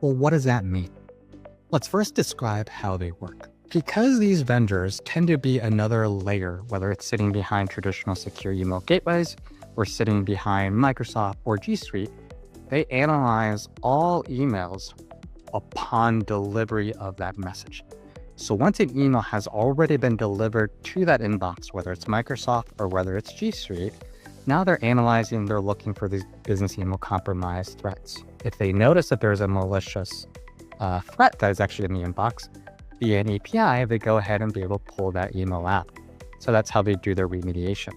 Well, what does that mean? Let's first describe how they work. Because these vendors tend to be another layer, whether it's sitting behind traditional secure email gateways or sitting behind Microsoft or G Suite, they analyze all emails upon delivery of that message. So once an email has already been delivered to that inbox, whether it's Microsoft or whether it's G Suite, now they're analyzing, they're looking for these business email compromise threats. If they notice that there's a malicious threat that is actually in the inbox, via an API, they go ahead and be able to pull that email out. So that's how they do their remediation.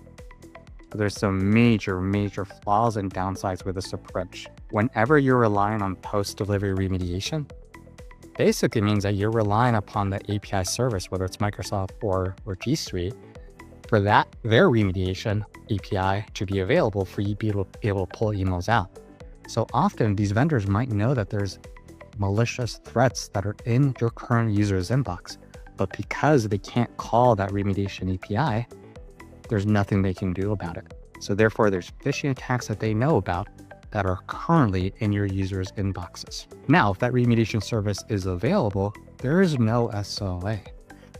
There's some major flaws and downsides with this approach. Whenever you're relying on post-delivery remediation, basically means that you're relying upon the API service, whether it's Microsoft or G Suite, for their remediation API to be available for you to be able to pull emails out. So often these vendors might know that there's malicious threats that are in your current user's inbox, but because they can't call that remediation API, there's nothing they can do about it. So therefore, there's phishing attacks that they know about that are currently in your users' inboxes. Now, if that remediation service is available, there is no SLA.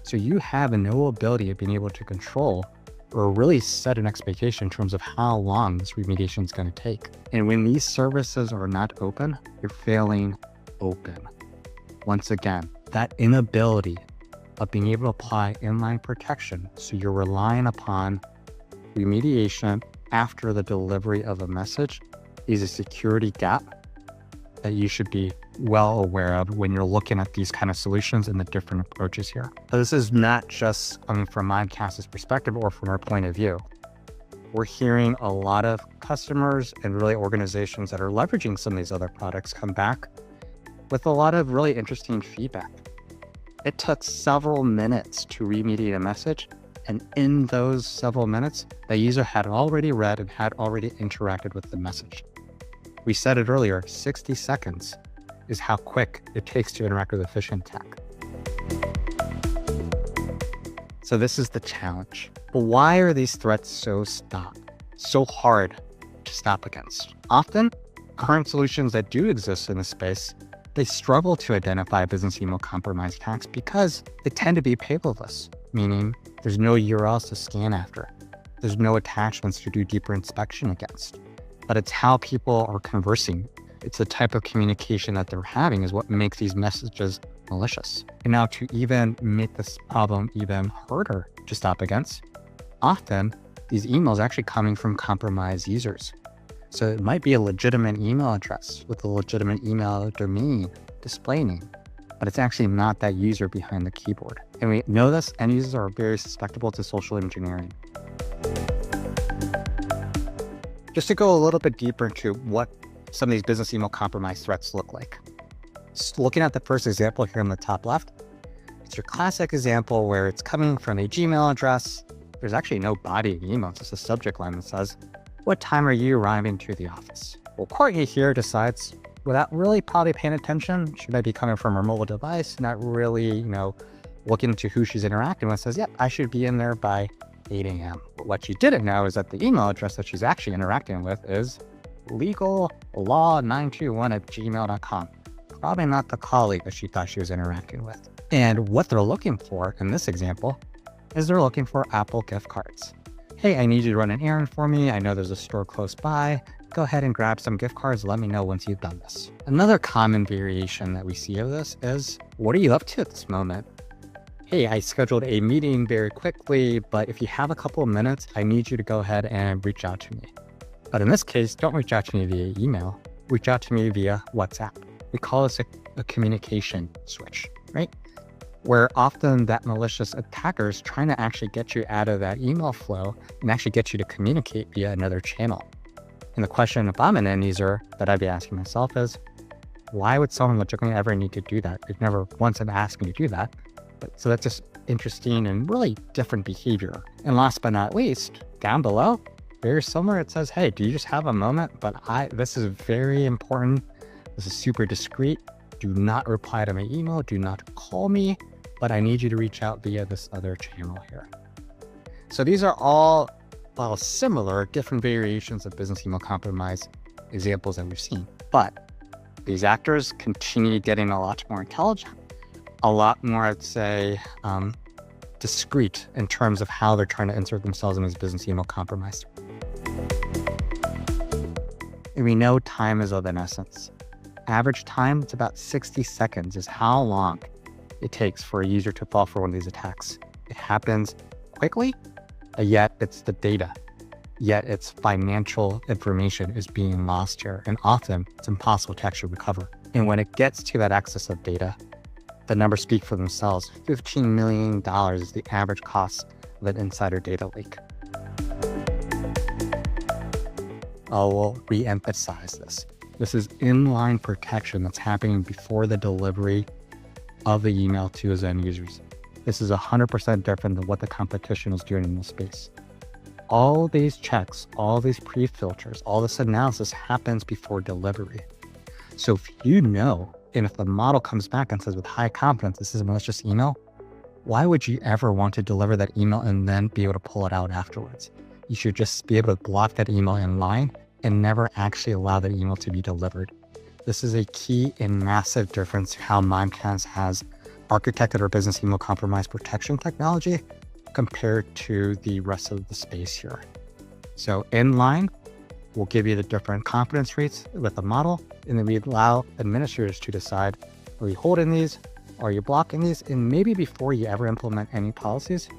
So you have no ability of being able to control or really set an expectation in terms of how long this remediation is going to take. And when these services are not open, you're failing open. Once again, that inability of being able to apply inline protection, so you're relying upon remediation after the delivery of a message, is a security gap that you should be well aware of when you're looking at these kind of solutions and the different approaches here. So this is not just coming from Mimecast's perspective or from our point of view. We're hearing a lot of customers and really organizations that are leveraging some of these other products come back with a lot of really interesting feedback. It took several minutes to remediate a message, and in those several minutes, the user had already read and had already interacted with the message. We said it earlier, 60 seconds is how quick it takes to interact with a phishing attack. So this is the challenge. But why are these threats so hard to stop against? Often, current solutions that do exist in this space, they struggle to identify business email compromise attacks because they tend to be paperless, meaning there's no URLs to scan after. There's no attachments to do deeper inspection against. But it's how people are conversing. It's the type of communication that they're having is what makes these messages malicious. And now to even make this problem even harder to stop against, often these emails are actually coming from compromised users. So it might be a legitimate email address with a legitimate email domain display name, but it's actually not that user behind the keyboard. And we know this, end users are very susceptible to social engineering. Just to go a little bit deeper into what some of these business email compromise threats look like. Just looking at the first example here on the top left, it's your classic example where it's coming from a Gmail address. There's actually no body of the email, it's just a subject line that says, "What time are you arriving to the office?" Well, Courtney here decides, without really probably paying attention, should I be coming from her mobile device, not really, looking into who she's interacting with, says, "Yep, I should be in there by 8 a.m. But what she didn't know is that the email address that she's actually interacting with is legallaw921@gmail.com. Probably not the colleague that she thought she was interacting with. And what they're looking for in this example is they're looking for Apple gift cards. Hey, I need you to run an errand for me. I know there's a store close by. Go ahead and grab some gift cards. Let me know once you've done this. Another common variation that we see of this is, what are you up to at this moment? Hey, I scheduled a meeting very quickly, but if you have a couple of minutes, I need you to go ahead and reach out to me. But in this case, don't reach out to me via email. Reach out to me via WhatsApp. We call this a communication switch, right? Where often that malicious attacker is trying to actually get you out of that email flow and actually get you to communicate via another channel. And the question, if I'm an end user, that I'd be asking myself is, why would someone legitimately ever need to do that? They've never once asked me to do that. So that's just interesting and really different behavior. And last but not least, down below, very similar, it says, hey, do you just have a moment? But this is very important. This is super discreet. Do not reply to my email. Do not call me, but I need you to reach out via this other channel here. So these are all, while similar, different variations of business email compromise examples that we've seen. But these actors continue getting a lot more intelligent, a lot more, I'd say, discreet in terms of how they're trying to insert themselves in this business email compromise. And we know time is of an essence. Average time, it's about 60 seconds is how long it takes for a user to fall for one of these attacks. It happens quickly, yet it's the data, yet its financial information is being lost here. And often it's impossible to actually recover. And when it gets to that access of data, the numbers speak for themselves. $15 million is the average cost of an insider data leak. I will re-emphasize this. This is inline protection that's happening before the delivery of the email to its end users. This is 100% different than what the competition is doing in this space. All these checks, all these pre-filters, all this analysis happens before delivery. So if you know, and if the model comes back and says with high confidence, this is a malicious email, why would you ever want to deliver that email and then be able to pull it out afterwards? You should just be able to block that email in line and never actually allow that email to be delivered. This is a key and massive difference to how Mimecast has architected our business email compromise protection technology compared to the rest of the space here. So Inline will give you the different confidence rates with the model, and then we allow administrators to decide, are you holding these? Are you blocking these? And maybe before you ever implement any policies,